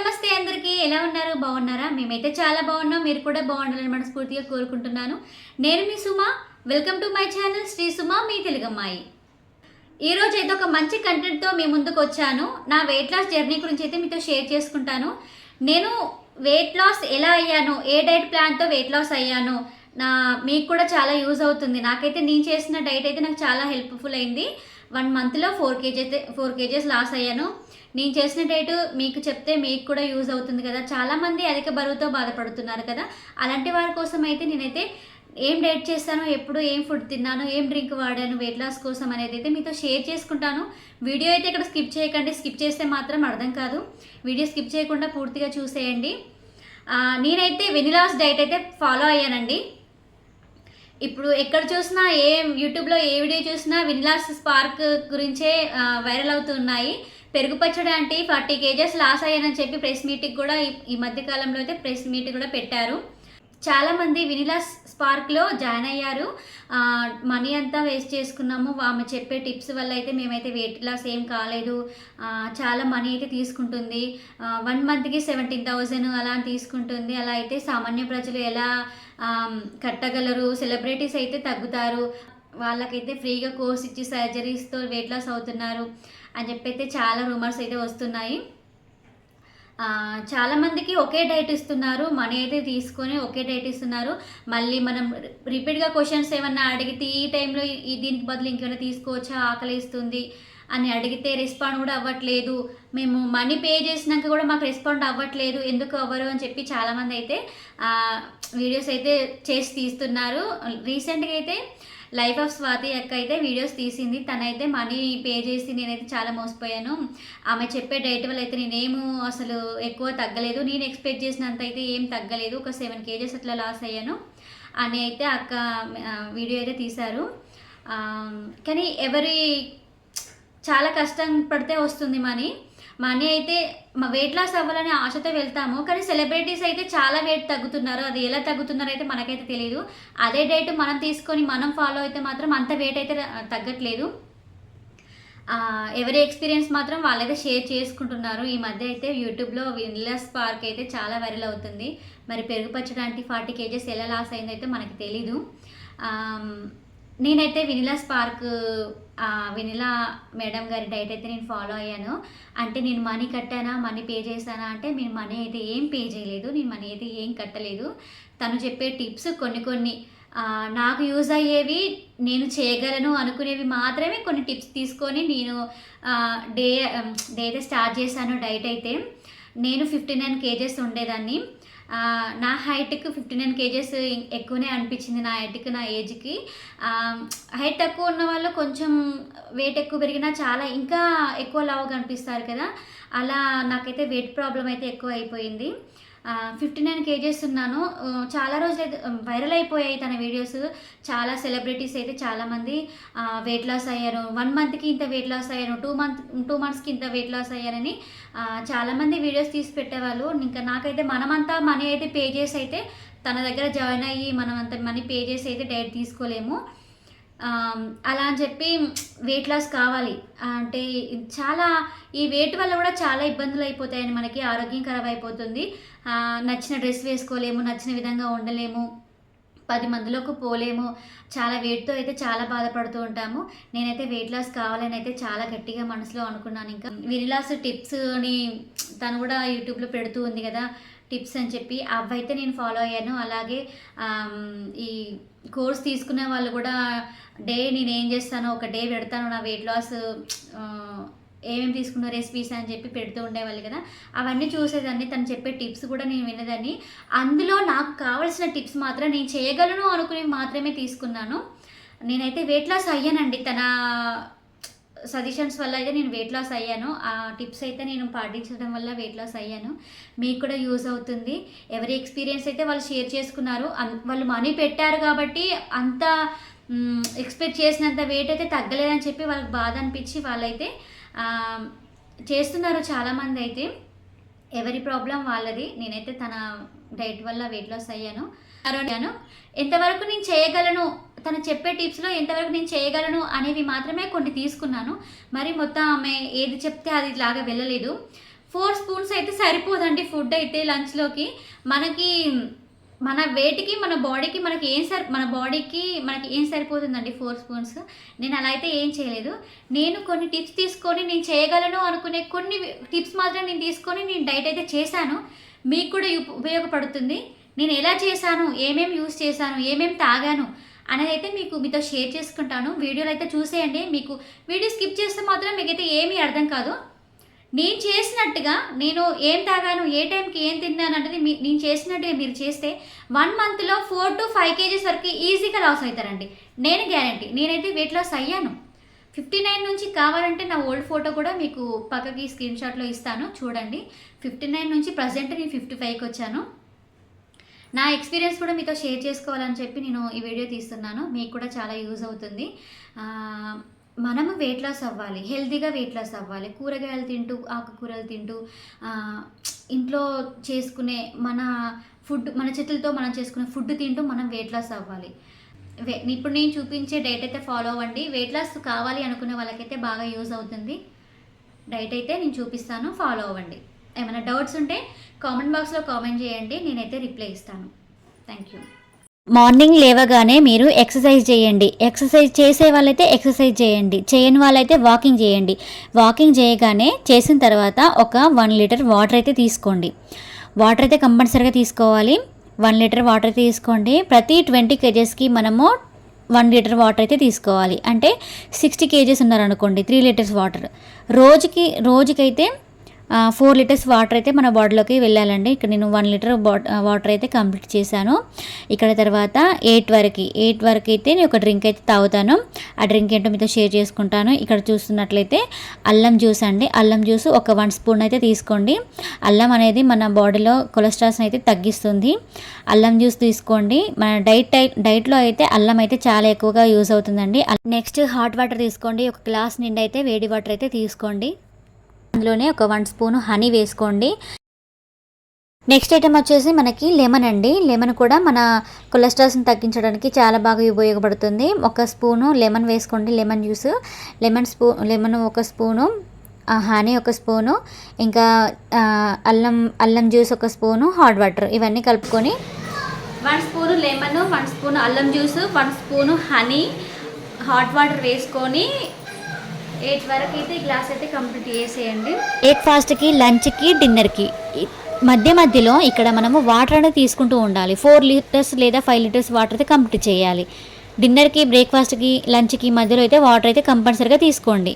నమస్తే అందరికీ ఎలా ఉన్నారు బాగున్నారా మేమైతే చాలా బాగున్నాం మీరు కూడా బాగుండాలని మనస్ఫూర్తిగా కోరుకుంటున్నాను నేను మీ Suma welcome to my channel Sri Suma మీ తెలుగమ్మాయి ఈ రోజు అయితే ఒక మంచి కంటెంట్ తో మీ ముందుకు వచ్చాను నా వెయిట్ లాస్ జర్నీ గురించి అయితే మీతో షేర్ చేసుకుంటాను నేను వెయిట్ లాస్ ఎలా అయ్యాను ఏ డైట్ ప్లాన్ తో వెయిట్ లాస్ అయ్యాను మీకు కూడా చాలా యూజ్ అవుతుంది నాకైతే నేను చేసిన డైట్ అయితే నాకు చాలా హెల్ప్ఫుల్ అయింది 1 మంత్లో 4 కేజెస్ లాస్ అయ్యాను నేను చేసిన డైట్ మీకు చెప్తే మీకు కూడా యూజ్ అవుతుంది కదా చాలామంది అధిక బరువుతో బాధపడుతున్నారు కదా అలాంటి వారి కోసం అయితే నేనైతే ఏం డైట్ చేస్తాను ఎప్పుడు ఏం ఫుడ్ తిన్నాను ఏం డ్రింక్ వాడాను వెయిట్ లాస్ కోసం అనేది అయితే మీతో షేర్ చేసుకుంటాను వీడియో అయితే ఇక్కడ స్కిప్ చేయకండి స్కిప్ చేస్తే మాత్రం అర్థం కాదు వీడియో స్కిప్ చేయకుండా పూర్తిగా చూసేయండి నేనైతే వెనిలాస్ డైట్ అయితే ఫాలో అయ్యానండి ఇప్పుడు ఎక్కడ చూసినా యూట్యూబ్లో ఏ వీడియో చూసినా వెనిలాస్ స్పార్క్ గురించే వైరల్ అవుతున్నాయి పెరుగు పచ్చడి అంటే 40 కేజెస్ లాస్ అయ్యానని చెప్పి ప్రెస్ మీట్కి కూడా ఈ మధ్య కాలంలో అయితే ప్రెస్ మీట్ కూడా పెట్టారు చాలామంది వెనిలాస్ స్పార్క్లో జాయిన్ అయ్యారు మనీ అంతా వేస్ట్ చేసుకున్నాము ఆమె చెప్పే టిప్స్ వల్ల అయితే మేమైతే వెయిట్ లాస్ ఏం కాలేదు చాలా మనీ అయితే తీసుకుంటుంది 1 మంత్కి 17,000 అలా తీసుకుంటుంది అలా అయితే సామాన్య ప్రజలు ఎలా కట్టగలరు సెలబ్రిటీస్ అయితే తగ్గుతారు వాళ్ళకైతే ఫ్రీగా కోర్స్ ఇచ్చి సర్జరీస్తో వెయిట్ లాస్ అవుతున్నారు అని చెప్పి అయితే చాలా రూమర్స్ అయితే వస్తున్నాయి చాలామందికి ఒకే డైట్ ఇస్తున్నారు మనీ అయితే తీసుకొని ఒకే డైట్ ఇస్తున్నారు మళ్ళీ మనం రిపీట్గా క్వశ్చన్స్ ఏమన్నా అడిగితే ఈ టైంలో దీనికి బదులు ఇంకేమైనా తీసుకోవచ్చా ఆకలి ఇస్తుంది అని అడిగితే రెస్పాండ్ కూడా అవ్వట్లేదు మేము మనీ పే చేసినాక కూడా మాకు రెస్పాండ్ అవ్వట్లేదు ఎందుకు అవ్వరు అని చెప్పి చాలామంది అయితే వీడియోస్ అయితే చేసి తీస్తున్నారు రీసెంట్గా అయితే లైఫ్ ఆఫ్ స్వాతి అక్క అయితే వీడియోస్ తీసింది తనైతే మనీ పే చేసి నేనైతే చాలా మోసపోయాను ఆమె చెప్పే డైట్ వల్ల అయితే నేనేమో అసలు ఎక్కువ తగ్గలేదు నేను ఎక్స్పెక్ట్ చేసినంత అయితే ఏం తగ్గలేదు ఒక 7 కేజెస్ అట్లా లాస్ అయ్యాను అని అయితే అక్క వీడియో అయితే తీశారు కానీ చాలా కష్టం పడితే వస్తుంది మనీ అయితే మా వెయిట్ లాస్ అవ్వాలని ఆశతో వెళ్తాము కానీ సెలబ్రిటీస్ అయితే చాలా వెయిట్ తగ్గుతున్నారు అది ఎలా తగ్గుతున్నారో అయితే మనకైతే తెలియదు అదే డైట్ మనం తీసుకొని మనం ఫాలో అయితే మాత్రం అంత వెయిట్ అయితే తగ్గట్లేదు ఎవరి ఎక్స్పీరియన్స్ మాత్రం వాళ్ళైతే షేర్ చేసుకుంటున్నారు ఈ మధ్య అయితే యూట్యూబ్లో వెనిలాస్ స్పార్క్ అయితే చాలా వైరల్ అవుతుంది మరి పెరుగు పచ్చడి అంటే 40 కేజెస్ ఎలా లాస్ అయిందో అయితే మనకి తెలీదు నేనైతే వెనిలా స్పార్క్ వెనిలా మేడం గారి డైట్ అయితే నేను ఫాలో అయ్యాను అంటే నేను మనీ కట్టానా మనీ పే చేశానా అంటే నేను మనీ అయితే ఏం పే చేయలేదు నేను మనీ అయితే ఏం కట్టలేదు తను చెప్పే టిప్స్ కొన్ని నాకు యూజ్ అయ్యేవి నేను చేయగలను అనుకునేవి మాత్రమే కొన్ని టిప్స్ తీసుకొని నేను డే అయితే స్టార్ట్ చేశాను డైట్ అయితే నేను 59 కేజెస్ ఉండేదాన్ని నా హైట్కి 59 కేజెస్ ఎక్కువనే అనిపించింది నా హైట్కి నా ఏజ్కి హైట్ తక్కువ ఉన్న వాళ్ళు కొంచెం వెయిట్ ఎక్కువ పెరిగినా చాలా ఇంకా ఎక్కువ లావుగా అనిపిస్తారు కదా అలా నాకైతే వెయిట్ ప్రాబ్లం అయితే ఎక్కువ అయిపోయింది 59 కేజెస్ ఉన్నాను చాలా రోజులు అయితే వైరల్ అయిపోయాయి తన వీడియోస్ చాలా సెలబ్రిటీస్ అయితే చాలామంది వెయిట్ లాస్ అయ్యారు 1 మంత్కి ఇంత వెయిట్ లాస్ అయ్యారు 2 మంత్స్కి ఇంత వెయిట్ లాస్ అయ్యారని చాలామంది వీడియోస్ తీసి పెట్టేవాళ్ళు ఇంకా నాకైతే మనమంతా మనీ అయితే పే చేసి అయితే తన దగ్గర జాయిన్ అయ్యి మనం అంత మనీ పే చేసి అయితే డైట్ తీసుకోలేము అలా అని చెప్పి వెయిట్ లాస్ కావాలి అంటే చాలా ఈ వెయిట్ వల్ల కూడా చాలా ఇబ్బందులు అయిపోతాయని మనకి ఆరోగ్యం ఖరాబ్ అయిపోతుంది నచ్చిన డ్రెస్ వేసుకోలేము నచ్చిన విధంగా ఉండలేము 10 మందిలోకి పోలేము చాలా వెయిట్తో అయితే చాలా బాధపడుతూ ఉంటాము నేనైతే వెయిట్ లాస్ కావాలని అయితే చాలా గట్టిగా మనసులో అనుకున్నాను ఇంకా వెనిలాస్ టిప్స్ని తను కూడా యూట్యూబ్లో పెడుతూ ఉంది కదా టిప్స్ అని చెప్పి అవైతే నేను ఫాలో అయ్యాను అలాగే ఈ కోర్స్ తీసుకునే వాళ్ళు కూడా నేను ఏం చేస్తానో ఒక డే పెడతాను నా వెయిట్ లాస్ ఏమేమి తీసుకున్న రెసిపీస్ అని చెప్పి పెడుతూ ఉండేవాళ్ళు కదా అవన్నీ చూసేదాన్ని తను చెప్పే టిప్స్ కూడా నేను వినేదాన్ని అందులో నాకు కావాల్సిన టిప్స్ మాత్రం నేను చేయగలను అనుకునేవి మాత్రమే తీసుకున్నాను నేనైతే వెయిట్ లాస్ అయ్యానండి తన సజెషన్స్ వల్ల అయితే నేను వెయిట్ లాస్ అయ్యాను ఆ టిప్స్ అయితే నేను పాటించడం వల్ల వెయిట్ లాస్ అయ్యాను మీకు కూడా యూజ్ అవుతుంది ఎవరి ఎక్స్పీరియన్స్ అయితే వాళ్ళు షేర్ చేసుకున్నారు వాళ్ళు మనీ పెట్టారు కాబట్టి అంత ఎక్స్పెక్ట్ చేసినంత వెయిట్ అయితే తగ్గలేదని చెప్పి వాళ్ళకి బాధ అనిపించి వాళ్ళైతే చేస్తున్నారు చాలామంది అయితే ఎవరి ప్రాబ్లం వాళ్ళది నేనైతే తన డైట్ వల్ల వెయిట్ లాస్ అయ్యాను ఎంతవరకు నేను చేయగలను తను చెప్పే టిప్స్లో ఎంతవరకు నేను చేయగలను అనేవి మాత్రమే కొన్ని తీసుకున్నాను మరి మొత్తం ఆమె ఏది చెప్తే అది ఇలాగా వెళ్ళలేదు 4 స్పూన్స్ అయితే సరిపోదండి ఫుడ్ అయితే లంచ్లోకి. మనకి మన వెయిట్‌కి, మన బాడీకి మన బాడీకి మనకి ఏం సరిపోతుందండి 4 స్పూన్స్. నేను అలా అయితే ఏం చేయలేదు. నేను కొన్ని టిప్స్ తీసుకొని నేను చేయగలను అనుకునే కొన్ని టిప్స్ మాత్రం నేను తీసుకొని నేను డైట్ అయితే చేశాను. మీకు కూడా ఉపయోగపడుతుంది. నేను ఎలా చేశాను, ఏమేమి యూజ్ చేశాను, ఏమేమి తాగాను అనేదైతే మీతో షేర్ చేసుకుంటాను. వీడియోలో అయితే చూసేయండి. మీకు వీడియో స్కిప్ చేస్తే మాత్రం మీకైతే ఏమీ అర్థం కాదు. నేను చేసినట్టుగా నేను ఏం తాగాను, ఏ టైంకి ఏం తిన్నాను అనేది నేను చేసినట్టుగా మీరు చేస్తే 1 మంత్లో 4 to 5 kgs వరకు ఈజీగా లాస్ అవుతారండి. నేను గ్యారంటీ. నేనైతే వెయిట్ లాస్ అయ్యాను. 59 నుంచి కావాలంటే నా ఓల్డ్ ఫోటో కూడా మీకు పక్కకి స్క్రీన్ షాట్లో ఇస్తాను చూడండి. 59 నుంచి ప్రజెంట్ నేను 55కి వచ్చాను. నా ఎక్స్పీరియన్స్ కూడా మీతో షేర్ చేసుకోవాలని చెప్పి నేను ఈ వీడియో తీస్తున్నాను. మీకు కూడా చాలా యూజ్ అవుతుంది. మనము వెయిట్ లాస్ అవ్వాలి, హెల్తీగా వెయిట్ లాస్ అవ్వాలి. కూరగాయలు తింటూ, ఆకుకూరలు తింటూ, ఇంట్లో చేసుకునే మన చేతులతో మనం చేసుకునే ఫుడ్ తింటూ మనం వెయిట్ లాస్ అవ్వాలి. ఇప్పుడు నేను చూపించే డైట్ అయితే ఫాలో అవ్వండి. వెయిట్ లాస్ కావాలి అనుకునే వాళ్ళకైతే బాగా యూజ్ అవుతుంది. డైట్ అయితే నేను చూపిస్తాను, ఫాలో అవ్వండి. ఏమైనా డౌట్స్ ఉంటే కామెంట్ బాక్స్లో కామెంట్ చేయండి, నేనైతే రిప్లై ఇస్తాను. Thank you. మార్నింగ్ లేవగానే మీరు ఎక్సర్సైజ్ చేయండి. ఎక్సర్సైజ్ చేసే వాళ్ళైతే ఎక్సర్సైజ్ చేయండి, చేయని వాళ్ళైతే వాకింగ్ చేయండి. వాకింగ్ చేయగానే చేసిన తర్వాత ఒక 1 లీటర్ వాటర్ అయితే తీసుకోండి. వాటర్ అయితే కంపల్సరీగా తీసుకోవాలి. 1 లీటర్ వాటర్ తీసుకోండి. ప్రతి 20 kgsకి మనము 1 లీటర్ వాటర్ అయితే తీసుకోవాలి. అంటే 60 kgs ఉన్నారనుకోండి, 3 లీటర్స్ వాటర్. రోజుకైతే 4 లీటర్స్ వాటర్ అయితే మన బాడీలోకి వెళ్ళాలండి. ఇక్కడ నేను 1 లీటర్ వాటర్ అయితే కంప్లీట్ చేశాను. ఇక్కడ తర్వాత 8 వరకు అయితే నేను ఒక డ్రింక్ అయితే తాగుతాను. ఆ డ్రింక్ ఏంటో మీతో షేర్ చేసుకుంటాను. ఇక్కడ చూస్తున్నట్లయితే అల్లం జ్యూస్ అండి. అల్లం జ్యూస్ ఒక 1 స్పూన్ అయితే తీసుకోండి. అల్లం అనేది మన బాడీలో కొలెస్ట్రాల్స్ అయితే తగ్గిస్తుంది. అల్లం జ్యూస్ తీసుకోండి. మన డైట్లో అయితే అల్లం అయితే చాలా ఎక్కువగా యూజ్ అవుతుందండి. నెక్స్ట్ హాట్ వాటర్ తీసుకోండి. ఒక గ్లాస్ నిండా అయితే వేడి వాటర్ అయితే తీసుకోండి. అందులోనే ఒక 1 స్పూను హనీ వేసుకోండి. నెక్స్ట్ ఐటమ్ వచ్చేసి మనకి లెమన్ అండి. లెమన్ కూడా మన కొలెస్ట్రాల్స్ని తగ్గించడానికి చాలా బాగా ఉపయోగపడుతుంది. 1 స్పూను లెమన్ వేసుకోండి. Lemon juice, lemon 1 spoon, honey 1 spoon, ఇంకా అల్లం జ్యూస్ 1 స్పూను, హాట్ వాటర్ ఇవన్నీ కలుపుకొని 1 స్పూను లెమన్, 1 స్పూను అల్లం juice, 1 spoon honey, hot water వేసుకొని 8 వరకు అయితే ఈ గ్లాస్ అయితే కంప్లీట్ చేసేయండి. బ్రేక్ఫాస్ట్కి, లంచ్కి, డిన్నర్కి మధ్యలో ఇక్కడ మనము వాటర్ అనేది తీసుకుంటూ ఉండాలి. 4 లీటర్స్ లేదా 5 లీటర్స్ వాటర్ అయితే కంప్లీట్ చేయాలి. డిన్నర్కి, బ్రేక్ఫాస్ట్కి, లంచ్కి మధ్యలో అయితే వాటర్ అయితే కంపల్సరీగా తీసుకోండి.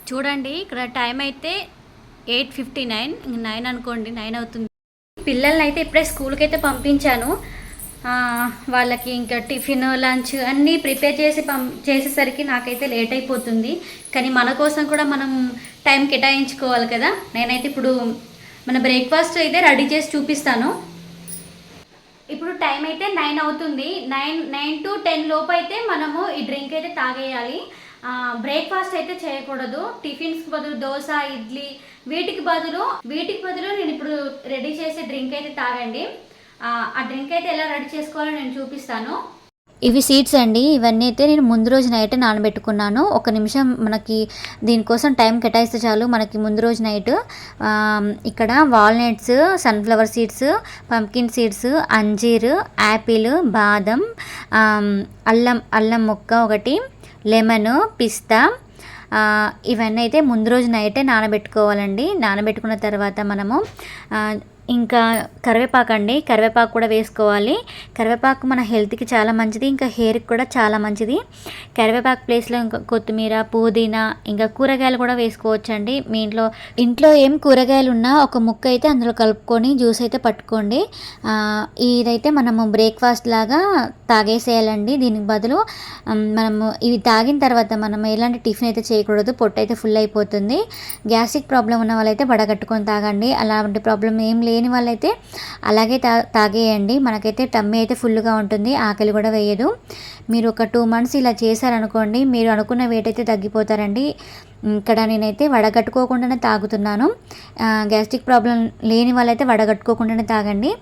చూడండి ఇక్కడ టైం అయితే 8:59, 9 అనుకోండి, 9 అవుతుంది. పిల్లల్ని అయితే ఇప్పుడే స్కూల్కి అయితే పంపించాను. వాళ్ళకి ఇంకా టిఫిన్, లంచ్ అన్నీ ప్రిపేర్ చేసేసరికి నాకైతే లేట్ అయిపోతుంది. కానీ మన కోసం కూడా మనం టైం కేటాయించుకోవాలి కదా. నేనైతే ఇప్పుడు మన బ్రేక్ఫాస్ట్ అయితే రెడీ చేసి చూపిస్తాను. ఇప్పుడు టైం అయితే 9 అవుతుంది. 9 to 10 లోపు అయితే మనము ఈ డ్రింక్ అయితే తాగేయాలి. బ్రేక్ఫాస్ట్ అయితే చేయకూడదు. టిఫిన్స్కి బదులు దోశ, ఇడ్లీ వీటికి బదులు నేను ఇప్పుడు రెడీ చేసే డ్రింక్ అయితే తాగండి. ఆ డ్రింక్ అయితే ఎలా రెడీ చేసుకోవాలో నేను చూపిస్తాను. ఇవి సీడ్స్ అండి. ఇవన్నీ అయితే నేను ముందు రోజు నైట్ నానబెట్టుకున్నాను. 1 నిమిషం మనకి దీనికోసం టైం కేటాయిస్తే చాలు. మనకి ముందు రోజు నైట్ ఇక్కడ walnuts, sunflower seeds, pumpkin seeds, అంజీర్, యాపిల్, బాదం, అల్లం ముక్క 1, లెమన్, పిస్తా ఇవన్నీ అయితే ముందు రోజు నైటే నానబెట్టుకోవాలండి. నానబెట్టుకున్న తర్వాత మనము ఇంకా కరివేపాకు అండి, కరివేపాకు కూడా వేసుకోవాలి. కరివేపాకు మన హెల్త్కి చాలా మంచిది, ఇంకా హెయిర్కి కూడా చాలా మంచిది. కరివేపాకు ప్లేస్లో ఇంకా కొత్తిమీర, పుదీనా, ఇంకా కూరగాయలు కూడా వేసుకోవచ్చండి. మీ ఇంట్లో ఏం కూరగాయలు ఉన్నా ఒక ముక్క అయితే అందులో కలుపుకొని జ్యూస్ అయితే పట్టుకోండి. ఇదైతే మనము బ్రేక్ఫాస్ట్ లాగా తాగేసేయాలండి. దీనికి బదులు మనము ఇవి తాగిన తర్వాత మనం ఎలాంటి టిఫిన్ అయితే చేయకూడదు, పొట్టు అయితే ఫుల్ అయిపోతుంది. గ్యాస్ట్రిక్ ప్రాబ్లం ఉన్న వాళ్ళైతే వడగట్టుకొని తాగండి. అలాంటి ప్రాబ్లం ఏం లేని వాళ్ళైతే అలాగే తాగేయండి. మనకైతే టమ్మీ అయితే ఫుల్గా ఉంటుంది, ఆకలి కూడా వేయదు. మీరు ఒక 2 months ఇలా చేశారనుకోండి, మీరు అనుకున్న వెయిట్ అయితే తగ్గిపోతారండి. ఇక్కడ నేనైతే వడగట్టుకోకుండానే తాగుతున్నాను. గ్యాస్ట్రిక్ ప్రాబ్లం లేని వాళ్ళైతే వడగట్టుకోకుండానే తాగండి.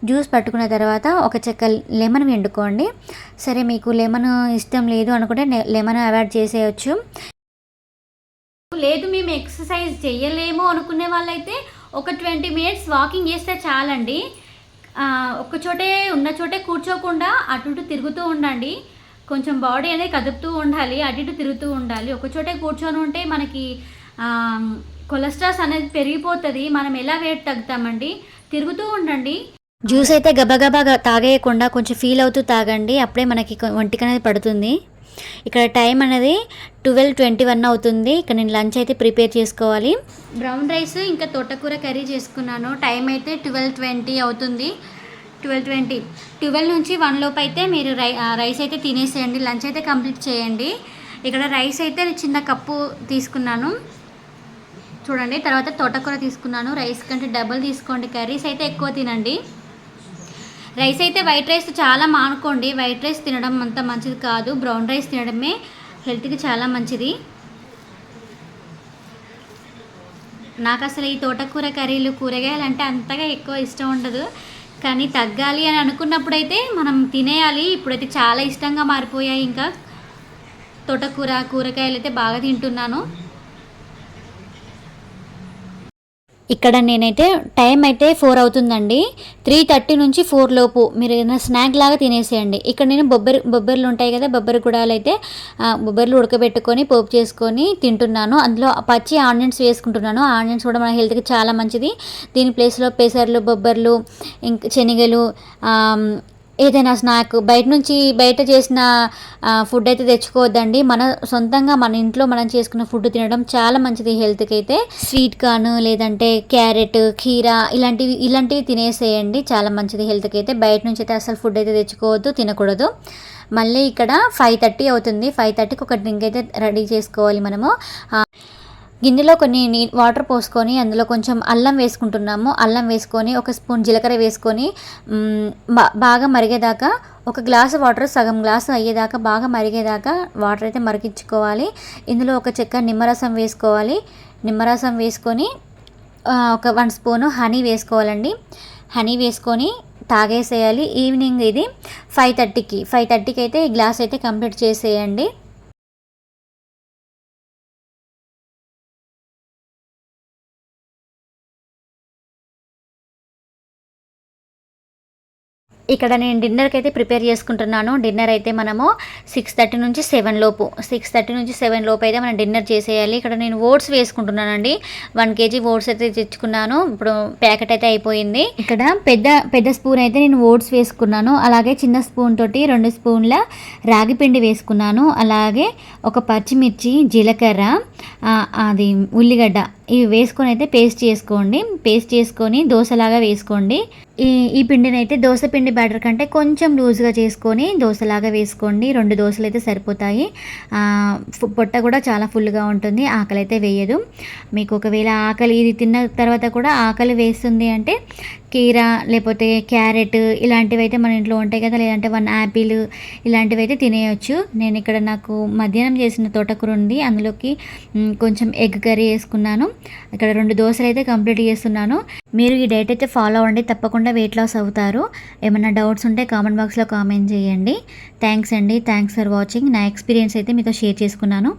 జ్యూస్ పట్టుకున్న తర్వాత ఒక చెక్క లెమన్ వండుకోండి. సరే మీకు లెమన్ ఇష్టం లేదు అనుకుంటే లెమన్ అవాయిడ్ చేసేయచ్చు. లేదు మేము ఎక్సర్సైజ్ చేయలేము అనుకునే వాళ్ళైతే ఒక 20 మినిట్స్ వాకింగ్ చేస్తే చాలండి. ఒక చోటే ఉన్న చోటే కూర్చోకుండా అటు ఇటు తిరుగుతూ ఉండండి. కొంచెం బాడీ అనేది కదుపుతూ ఉండాలి, అటు ఇటు తిరుగుతూ ఉండాలి. ఒక చోటే కూర్చొని ఉంటే మనకి కొలెస్ట్రాల్ అనేది పెరిగిపోతుంది. మనం ఎలా వెయిట్ తగ్గుతామండి? తిరుగుతూ ఉండండి. జ్యూస్ అయితే గబగబా తాగేయకుండా కొంచెం ఫీల్ అవుతూ తాగండి, అప్పుడే మనకి ఒంటికి అనేది పడుతుంది. ఇక్కడ టైం అనేది 12:21 అవుతుంది. ఇక్కడ నేను లంచ్ అయితే ప్రిపేర్ చేసుకోవాలి. బ్రౌన్ రైస్ ఇంకా తోటకూర కర్రీ చేసుకున్నాను. టైం అయితే 12:20 అవుతుంది. 12:20, 12 నుంచి 1 లోపు అయితే మీరు రైస్ అయితే తినేసేయండి, లంచ్ అయితే కంప్లీట్ చేయండి. ఇక్కడ రైస్ అయితే చిన్న కప్పు తీసుకున్నాను చూడండి. తర్వాత తోటకూర తీసుకున్నాను. రైస్ కంటే డబుల్ తీసుకోండి, కర్రీస్ అయితే ఎక్కువ తినండి. రైస్ అయితే వైట్ రైస్ చాలా మానుకోండి, వైట్ రైస్ తినడం అంత మంచిది కాదు. బ్రౌన్ రైస్ తినడమే హెల్త్కి చాలా మంచిది. నాకు అసలు ఈ తోటకూర కర్రీలు, కూరగాయలు అంటే అంతగా ఎక్కువ ఇష్టం ఉండదు, కానీ తగ్గాలి అని అనుకున్నప్పుడైతే మనం తినేయాలి. ఇప్పుడైతే చాలా ఇష్టంగా మారిపోయాయి. ఇంకా తోటకూర, కూరగాయలు అయితే బాగా తింటున్నాను. ఇక్కడ నేనైతే టైం అయితే 4 అవుతుందండి. 3:30 నుంచి 4 లోపు మీరు ఏదైనా స్నాక్ లాగా తినేసేయండి. ఇక్కడ నేను బొబ్బర్లు ఉంటాయి కదా, బొబ్బరి గుడాలు అయితే బొబ్బర్లు ఉడకబెట్టుకొని పోపు చేసుకొని తింటున్నాను. అందులో పచ్చి ఆనియన్స్ వేసుకుంటున్నాను. ఆనియన్స్ కూడా మన హెల్త్కి చాలా మంచిది. దీని ప్లేస్లో పెసర్లు, బొబ్బర్లు, ఇంకా శనగలు, ఏదైనా స్నాక్ బయట చేసిన ఫుడ్ అయితే తెచ్చుకోవద్దండి. మన సొంతంగా మన ఇంట్లో మనం చేసుకున్న ఫుడ్ తినడం చాలా మంచిది హెల్త్కి అయితే. స్వీట్ కార్న్ లేదంటే క్యారెట్, కీరా ఇలాంటివి తినేసేయండి, చాలా మంచిది హెల్త్కి అయితే. బయట నుంచి అయితే అసలు ఫుడ్ అయితే తెచ్చుకోవద్దు, తినకూడదు. మళ్ళీ ఇక్కడ 5:30 అవుతుంది. 5:30కి ఒక డ్రింక్ అయితే రెడీ చేసుకోవాలి మనము. గిన్నెలో కొన్ని వాటర్ పోసుకొని అందులో కొంచెం అల్లం వేసుకుంటున్నాము. అల్లం వేసుకొని ఒక స్పూన్ జీలకర్ర వేసుకొని బాగా మరిగేదాకా, ఒక గ్లాసు వాటర్ సగం గ్లాసు అయ్యేదాకా బాగా మరిగేదాకా వాటర్ అయితే మరిగించుకోవాలి. ఇందులో ఒక చెక్క నిమ్మరసం వేసుకోవాలి. నిమ్మరసం వేసుకొని ఒక 1 స్పూను హనీ వేసుకోవాలండి. హనీ వేసుకొని తాగేసేయాలి. ఈవినింగ్ ఇది 5:30కి అయితే ఈ గ్లాస్ అయితే కంప్లీట్ చేసేయండి. ఇక్కడ నేను డిన్నర్కి అయితే ప్రిపేర్ చేసుకుంటున్నాను. డిన్నర్ అయితే మనము 6:30 నుంచి 7 లోపు అయితే మనం డిన్నర్ చేసేయాలి. ఇక్కడ నేను ఓట్స్ వేసుకుంటున్నానండి. 1 kg ఓట్స్ అయితే తెచ్చుకున్నాను. ఇప్పుడు ప్యాకెట్ అయితే అయిపోయింది. ఇక్కడ పెద్ద స్పూన్ అయితే నేను ఓట్స్ వేసుకున్నాను. అలాగే చిన్న స్పూన్ తోటి 2 స్పూన్ల రాగి పిండి వేసుకున్నాను. అలాగే ఒక పచ్చిమిర్చి, జీలకర్ర, అది ఉల్లిగడ్డ ఇవి వేసుకొని అయితే పేస్ట్ చేసుకొని దోశలాగా వేసుకోండి. ఈ పిండిని అయితే దోశ పిండి బ్యాటర్ కంటే కొంచెం లూజ్గా చేసుకొని దోశలాగా వేసుకోండి. 2 దోశలు అయితే సరిపోతాయి. పొట్ట కూడా చాలా ఫుల్గా ఉంటుంది, ఆకలి అయితే వేయదు. మీకు ఒకవేళ ఇది తిన్న తర్వాత కూడా ఆకలి వేస్తుంది అంటే కీరా లేకపోతే క్యారెట్ ఇలాంటివి అయితే మన ఇంట్లో ఉంటాయి కదా, లేదంటే 1 యాపిల్ ఇలాంటివి అయితే తినేయచ్చు. నేను ఇక్కడ నాకు మధ్యాహ్నం చేసిన తోటకూర ఉంది, అందులోకి కొంచెం ఎగ్ కర్రీ వేసుకున్నాను. ఇక్కడ 2 దోశలు అయితే కంప్లీట్ చేస్తున్నాను. మీరు ఈ డైట్ అయితే ఫాలో అవ్వండి, తప్పకుండా వెయిట్ లాస్ అవుతారు. ఏమైనా డౌట్స్ ఉంటే కామెంట్ బాక్స్లో కామెంట్ చేయండి. థ్యాంక్స్ అండి, థ్యాంక్స్ ఫర్ వాచింగ్. నా ఎక్స్పీరియన్స్ అయితే మీతో షేర్ చేసుకున్నాను.